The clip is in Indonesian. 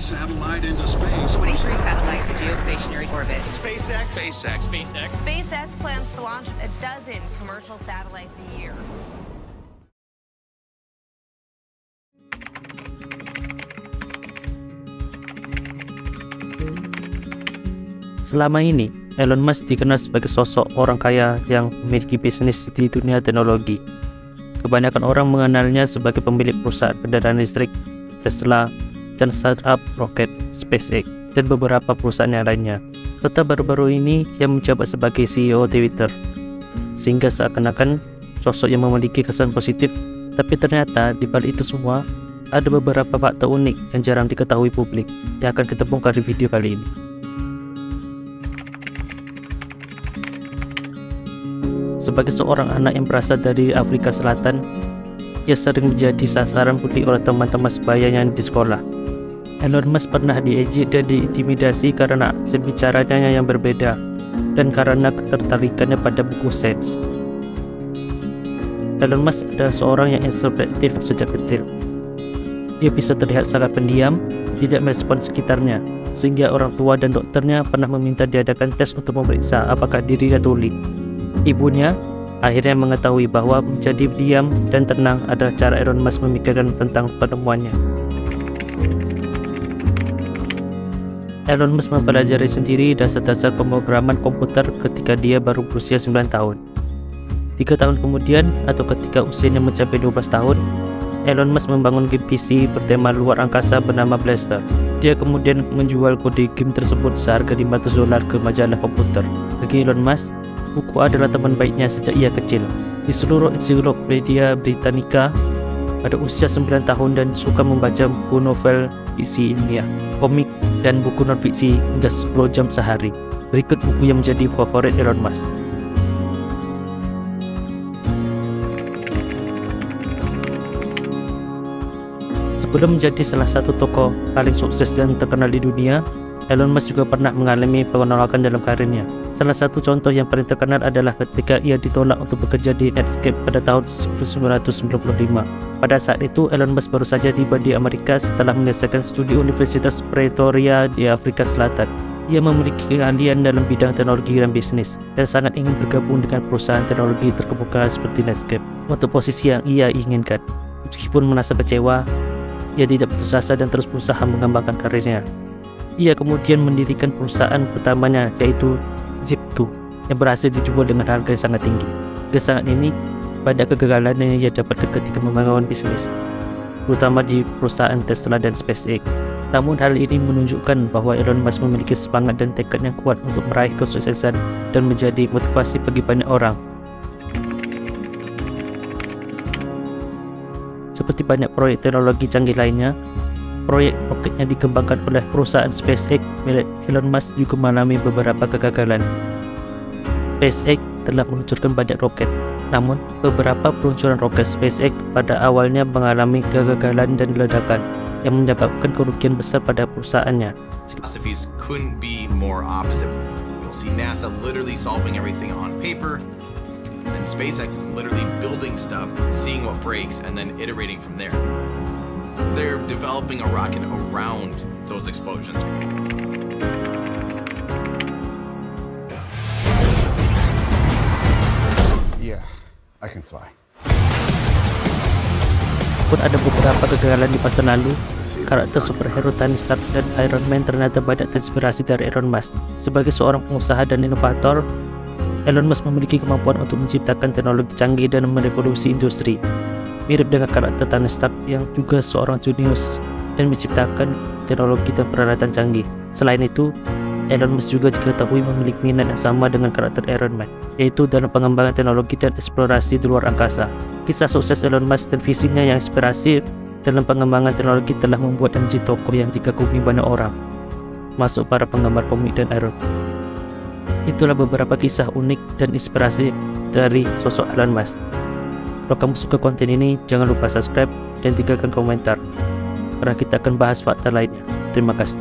satellite into space. 23 satellites in geostationary orbit. SpaceX plans to launch a dozen commercial satellites a year. Selama ini, Elon Musk dikenal sebagai sosok orang kaya yang memiliki bisnis di dunia teknologi. Kebanyakan orang mengenalnya sebagai pemilik perusahaan kendaraan listrik, Tesla, dan startup roket SpaceX, dan beberapa perusahaan yang lainnya. Serta baru-baru ini, ia menjabat sebagai CEO Twitter. Sehingga seakan-akan sosok yang memiliki kesan positif, tapi ternyata di balik itu semua, ada beberapa fakta unik yang jarang diketahui publik, yang akan kita bongkar di video kali ini. Sebagai seorang anak yang berasal dari Afrika Selatan, ia sering menjadi sasaran bully oleh teman-teman sebayanya di sekolah. Elon Musk pernah diejek dan diintimidasi karena aksent bicaranya yang berbeda dan karena ketertarikannya pada buku sains. Elon Musk adalah seorang yang ekstrovertik sejak kecil. Dia bisa terlihat sangat pendiam, tidak merespon sekitarnya, sehingga orang tua dan dokternya pernah meminta diadakan tes untuk memeriksa apakah dirinya tuli. Ibunya akhirnya mengetahui bahwa menjadi diam dan tenang adalah cara Elon Musk memikirkan tentang penemuannya. Elon Musk mempelajari sendiri dasar-dasar pemrograman komputer ketika dia baru berusia 9 tahun. 3 tahun kemudian, atau ketika usianya mencapai 12 tahun, Elon Musk membangun game PC bertema luar angkasa bernama Blaster. Dia kemudian menjual kode game tersebut seharga $500 ke majalah komputer. Bagi Elon Musk, buku adalah teman baiknya sejak ia kecil. Di seluruh ensiklopedia Britannica pada usia 9 tahun dan suka membaca buku novel fiksi ilmiah, komik, dan buku non-fiksi hingga 10 jam sehari. Berikut buku yang menjadi favorit Elon Musk. Sebelum menjadi salah satu tokoh paling sukses dan terkenal di dunia, Elon Musk juga pernah mengalami penolakan dalam karirnya. Salah satu contoh yang paling terkenal adalah ketika ia ditolak untuk bekerja di Netscape pada tahun 1995. Pada saat itu, Elon Musk baru saja tiba di Amerika setelah menyelesaikan studi Universitas Pretoria di Afrika Selatan. Ia memiliki keahlian dalam bidang teknologi dan bisnis, dan sangat ingin bergabung dengan perusahaan teknologi terkemuka seperti Netscape untuk posisi yang ia inginkan. Meskipun merasa kecewa, ia tidak putus asa dan terus berusaha mengembangkan karirnya. Ia kemudian mendirikan perusahaan pertamanya, yaitu Zip2, yang berhasil dijual dengan harga yang sangat tinggi. Kesangat ini, banyak kegagalan yang ia dapatkan ketika membangun bisnis, terutama di perusahaan Tesla dan SpaceX. Namun hal ini menunjukkan bahwa Elon Musk memiliki semangat dan tekad yang kuat untuk meraih kesuksesan dan menjadi motivasi bagi banyak orang. Seperti banyak proyek teknologi canggih lainnya, proyek roket yang dikembangkan oleh perusahaan SpaceX milik Elon Musk juga mengalami beberapa kegagalan. SpaceX telah meluncurkan banyak roket, namun beberapa peluncuran roket SpaceX pada awalnya mengalami kegagalan dan ledakan yang menyebabkan kerugian besar pada perusahaannya. Philosophies couldn't be more opposite. You'll see NASA literally solving everything on paper, and SpaceX is literally building stuff, seeing what breaks, and then iterating from there. They're developing a rocket around those explosions. Yeah, I can fly. Pun ada beberapa kegagalan di masa lalu, karakter superhero Tony Stark dan Iron Man ternyata banyak terinspirasi dari Elon Musk. Sebagai seorang pengusaha dan inovator, Elon Musk memiliki kemampuan untuk menciptakan teknologi canggih dan merevolusi industri. Mirip dengan karakter Tony Stark yang juga seorang jenius dan menciptakan teknologi dan peralatan canggih. Selain itu, Elon Musk juga diketahui memiliki minat yang sama dengan karakter Iron Man, yaitu dalam pengembangan teknologi dan eksplorasi di luar angkasa. Kisah sukses Elon Musk dan visinya yang inspirasi dalam pengembangan teknologi telah membuat menjadi tokoh yang dikagumi banyak orang, masuk para penggemar komik dan Iron Man. Itulah beberapa kisah unik dan inspirasi dari sosok Elon Musk. Kalau kamu suka konten ini, jangan lupa subscribe dan tinggalkan komentar, karena kita akan bahas fakta lainnya. Terima kasih.